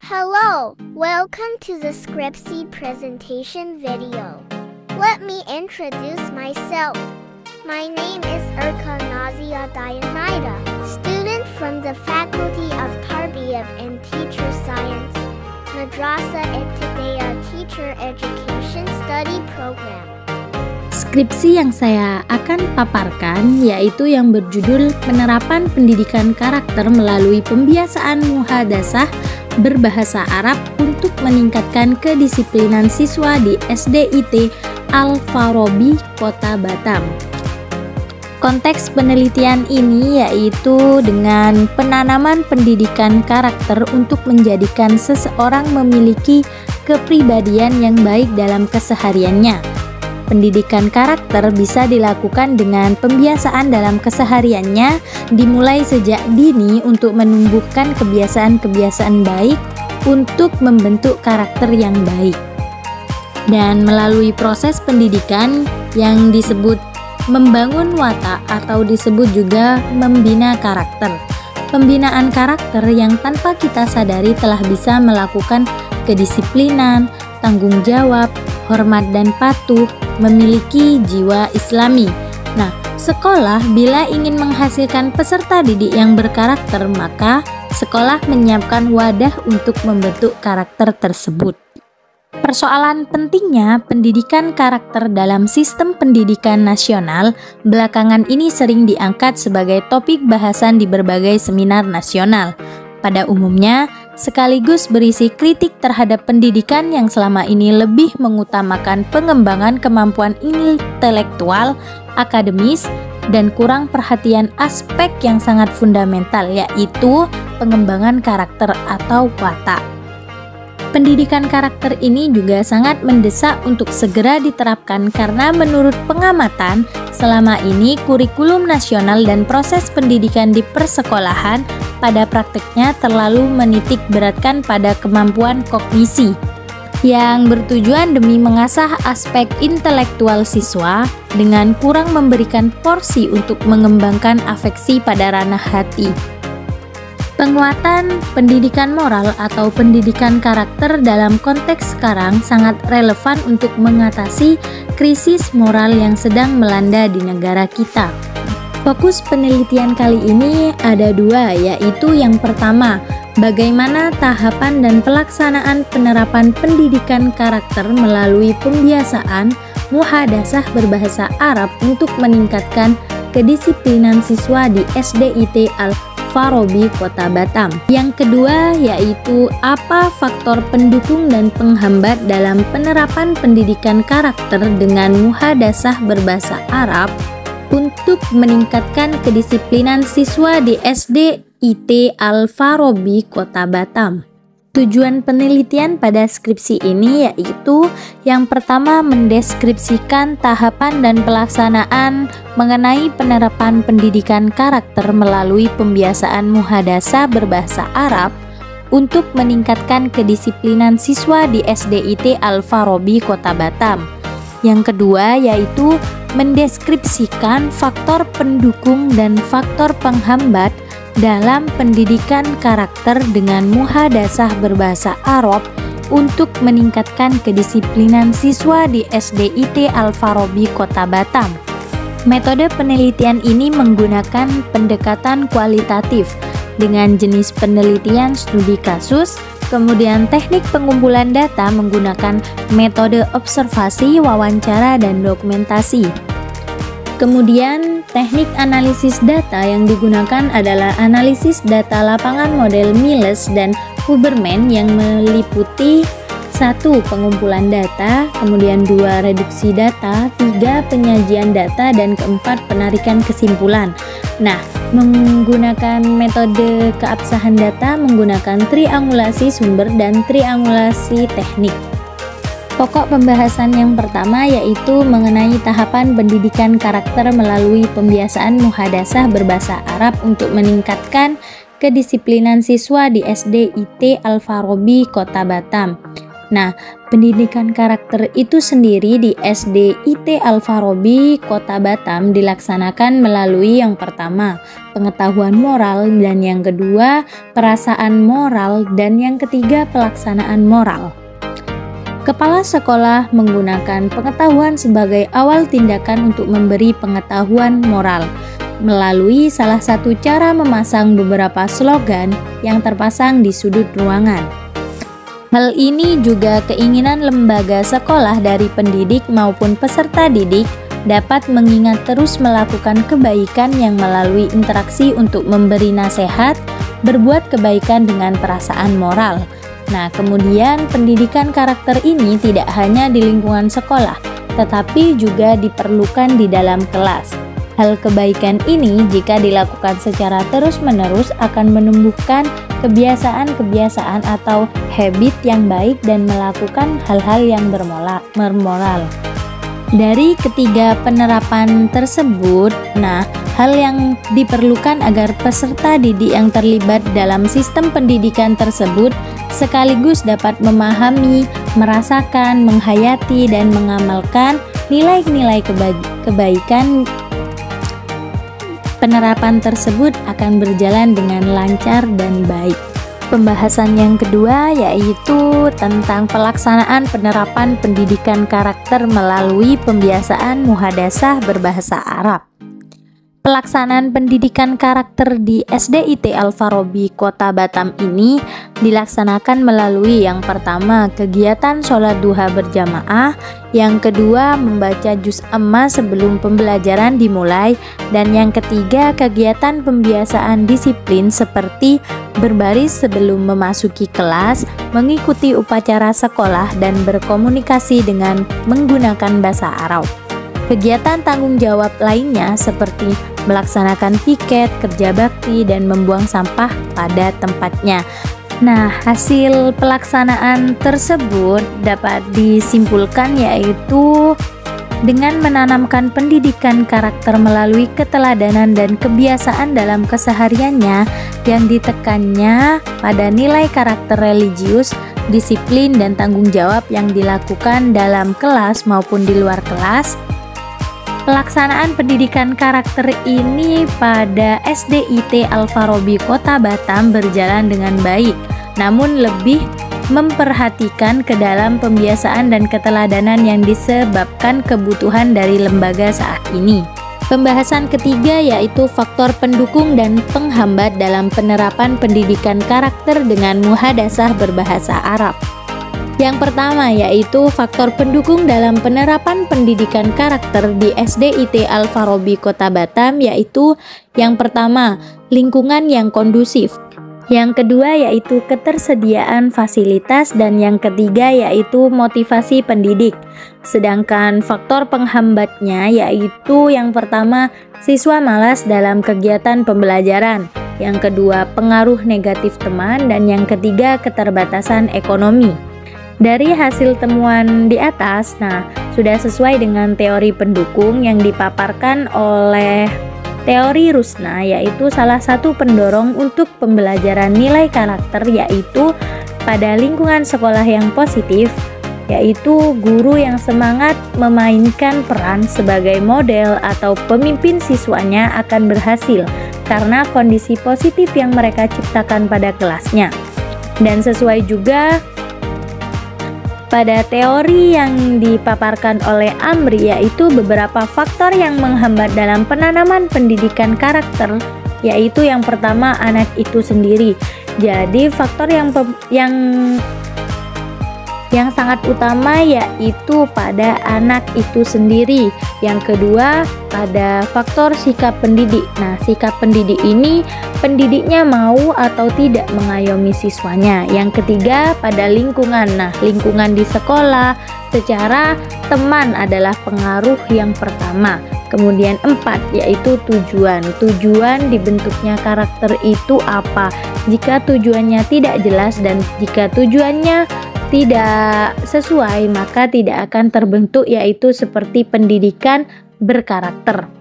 Hello, welcome to the Scripsy presentation video. Let me introduce myself. My name is Urka Nazia Dayanida, student from the Faculty of Tarbiyat and Teacher Science, Madrasa Ibtidaiya Teacher Education Study Program. Skripsi yang saya akan paparkan yaitu yang berjudul Penerapan Pendidikan Karakter melalui Pembiasaan Muhadasah Berbahasa Arab untuk meningkatkan kedisiplinan siswa di SDIT Al-Farabi, Kota Batam. Konteks penelitian ini yaitu dengan penanaman pendidikan karakter untuk menjadikan seseorang memiliki kepribadian yang baik dalam kesehariannya. Pendidikan karakter bisa dilakukan dengan pembiasaan dalam kesehariannya, dimulai sejak dini untuk menumbuhkan kebiasaan-kebiasaan baik untuk membentuk karakter yang baik. Dan melalui proses pendidikan yang disebut membangun watak atau disebut juga membina karakter. Pembinaan karakter yang tanpa kita sadari telah bisa melakukan kedisiplinan, tanggung jawab, hormat dan patuh, memiliki jiwa Islami. Nah, sekolah bila ingin menghasilkan peserta didik yang berkarakter, maka sekolah menyiapkan wadah untuk membentuk karakter tersebut. Persoalan pentingnya pendidikan karakter dalam sistem pendidikan nasional belakangan ini sering diangkat sebagai topik bahasan di berbagai seminar nasional. Pada umumnya, sekaligus berisi kritik terhadap pendidikan yang selama ini lebih mengutamakan pengembangan kemampuan intelektual, akademis, dan kurang perhatian aspek yang sangat fundamental, yaitu pengembangan karakter atau watak. Pendidikan karakter ini juga sangat mendesak untuk segera diterapkan karena menurut pengamatan, selama ini kurikulum nasional dan proses pendidikan di persekolahan pada prakteknya terlalu menitik beratkan pada kemampuan kognisi yang bertujuan demi mengasah aspek intelektual siswa dengan kurang memberikan porsi untuk mengembangkan afeksi pada ranah hati. Penguatan pendidikan moral atau pendidikan karakter dalam konteks sekarang sangat relevan untuk mengatasi krisis moral yang sedang melanda di negara kita. Fokus penelitian kali ini ada dua, yaitu yang pertama, bagaimana tahapan dan pelaksanaan penerapan pendidikan karakter melalui pembiasaan muhadasah berbahasa Arab untuk meningkatkan kedisiplinan siswa di SDIT Al-Farabi, Kota Batam. Yang kedua yaitu apa faktor pendukung dan penghambat dalam penerapan pendidikan karakter dengan muhadasah berbahasa Arab untuk meningkatkan kedisiplinan siswa di SDIT Al-Farabi, Kota Batam. Tujuan penelitian pada skripsi ini yaitu yang pertama mendeskripsikan tahapan dan pelaksanaan mengenai penerapan pendidikan karakter melalui pembiasaan muhadasah berbahasa Arab untuk meningkatkan kedisiplinan siswa di SDIT Al-Farabi, Kota Batam. Yang kedua yaitu mendeskripsikan faktor pendukung dan faktor penghambat dalam pendidikan karakter dengan muhadasah berbahasa Arab untuk meningkatkan kedisiplinan siswa di SDIT Al-Farabi, Kota Batam. Metode penelitian ini menggunakan pendekatan kualitatif dengan jenis penelitian studi kasus, kemudian teknik pengumpulan data menggunakan metode observasi, wawancara, dan dokumentasi. Kemudian teknik analisis data yang digunakan adalah analisis data lapangan model Miles dan Huberman yang meliputi 1. Pengumpulan data, kemudian 2. Reduksi data, 3. Penyajian data, dan keempat penarikan kesimpulan. Nah, menggunakan metode keabsahan data menggunakan triangulasi sumber dan triangulasi teknik. Pokok pembahasan yang pertama yaitu mengenai tahapan pendidikan karakter melalui pembiasaan muhadasah berbahasa Arab untuk meningkatkan kedisiplinan siswa di SDIT Al-Farabi, Kota Batam. Nah, pendidikan karakter itu sendiri di SD IT Al-Farabi, Kota Batam dilaksanakan melalui yang pertama, pengetahuan moral, dan yang kedua, perasaan moral, dan yang ketiga, pelaksanaan moral. Kepala sekolah menggunakan pengetahuan sebagai awal tindakan untuk memberi pengetahuan moral melalui salah satu cara memasang beberapa slogan yang terpasang di sudut ruangan. Hal ini juga keinginan lembaga sekolah dari pendidik maupun peserta didik dapat mengingat terus melakukan kebaikan yang melalui interaksi untuk memberi nasihat, berbuat kebaikan dengan perasaan moral. Nah, kemudian pendidikan karakter ini tidak hanya di lingkungan sekolah, tetapi juga diperlukan di dalam kelas. Hal kebaikan ini jika dilakukan secara terus-menerus akan menumbuhkan kebiasaan-kebiasaan atau habit yang baik dan melakukan hal-hal yang bermoral. Dari ketiga penerapan tersebut, hal yang diperlukan agar peserta didik yang terlibat dalam sistem pendidikan tersebut sekaligus dapat memahami, merasakan, menghayati, dan mengamalkan nilai-nilai kebaikan. Penerapan tersebut akan berjalan dengan lancar dan baik. Pembahasan yang kedua yaitu tentang pelaksanaan penerapan pendidikan karakter melalui pembiasaan muhadasah berbahasa Arab. Pelaksanaan pendidikan karakter di SD IT Al-Farabi Kota Batam ini dilaksanakan melalui yang pertama kegiatan sholat duha berjamaah, yang kedua membaca juz amma sebelum pembelajaran dimulai, dan yang ketiga kegiatan pembiasaan disiplin seperti berbaris sebelum memasuki kelas, mengikuti upacara sekolah, dan berkomunikasi dengan menggunakan bahasa Arab. Kegiatan tanggung jawab lainnya seperti melaksanakan piket, kerja bakti, dan membuang sampah pada tempatnya. Nah, hasil pelaksanaan tersebut dapat disimpulkan yaitu dengan menanamkan pendidikan karakter melalui keteladanan dan kebiasaan dalam kesehariannya yang ditekannya pada nilai karakter religius, disiplin, dan tanggung jawab yang dilakukan dalam kelas maupun di luar kelas. Pelaksanaan pendidikan karakter ini pada SD IT Al-Farabi Kota Batam berjalan dengan baik, namun lebih memperhatikan ke dalam pembiasaan dan keteladanan yang disebabkan kebutuhan dari lembaga saat ini. Pembahasan ketiga yaitu faktor pendukung dan penghambat dalam penerapan pendidikan karakter dengan muhadasah berbahasa Arab. Yang pertama yaitu faktor pendukung dalam penerapan pendidikan karakter di SD IT Al-Farabi Kota Batam yaitu yang pertama, lingkungan yang kondusif. Yang kedua yaitu ketersediaan fasilitas, dan yang ketiga yaitu motivasi pendidik. Sedangkan faktor penghambatnya yaitu yang pertama, siswa malas dalam kegiatan pembelajaran. Yang kedua, pengaruh negatif teman, dan yang ketiga, keterbatasan ekonomi. Dari hasil temuan di atas, sudah sesuai dengan teori pendukung yang dipaparkan oleh teori Rusna, yaitu salah satu pendorong untuk pembelajaran nilai karakter yaitu pada lingkungan sekolah yang positif, yaitu guru yang semangat memainkan peran sebagai model atau pemimpin siswanya akan berhasil karena kondisi positif yang mereka ciptakan pada kelasnya. Dan sesuai juga pada teori yang dipaparkan oleh Amri, yaitu beberapa faktor yang menghambat dalam penanaman pendidikan karakter, yaitu yang pertama anak itu sendiri. Jadi faktor yang sangat utama yaitu pada anak itu sendiri. Yang kedua pada faktor sikap pendidik. Sikap pendidik ini pendidiknya mau atau tidak mengayomi siswanya. Yang ketiga pada lingkungan. Lingkungan di sekolah secara teman adalah pengaruh yang pertama. Kemudian 4 yaitu tujuan. Tujuan dibentuknya karakter itu apa? Jika tujuannya tidak jelas dan jika tujuannya tidak sesuai, maka tidak akan terbentuk, yaitu seperti pendidikan berkarakter.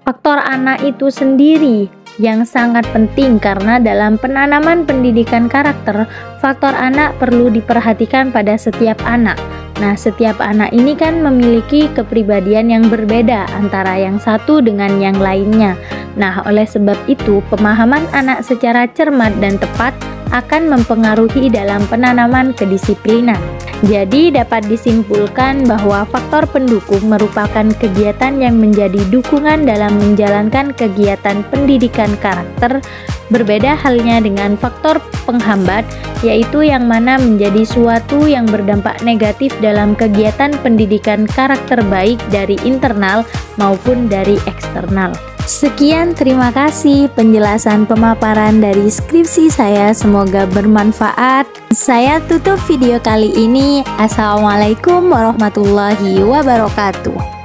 Faktor anak itu sendiri, yang sangat penting karena dalam penanaman pendidikan karakter, faktor anak perlu diperhatikan pada setiap anak. Nah, setiap anak ini kan memiliki kepribadian yang berbeda antara yang satu dengan yang lainnya. Nah, oleh sebab itu, pemahaman anak secara cermat dan tepat akan mempengaruhi dalam penanaman kedisiplinan. Jadi, dapat disimpulkan bahwa faktor pendukung merupakan kegiatan yang menjadi dukungan dalam menjalankan kegiatan pendidikan karakter. Berbeda halnya dengan faktor penghambat, yaitu yang mana menjadi suatu yang berdampak negatif dalam kegiatan pendidikan karakter baik dari internal maupun dari eksternal. Sekian, terima kasih penjelasan pemaparan dari skripsi saya, semoga bermanfaat. Saya tutup video kali ini. Assalamualaikum warahmatullahi wabarakatuh.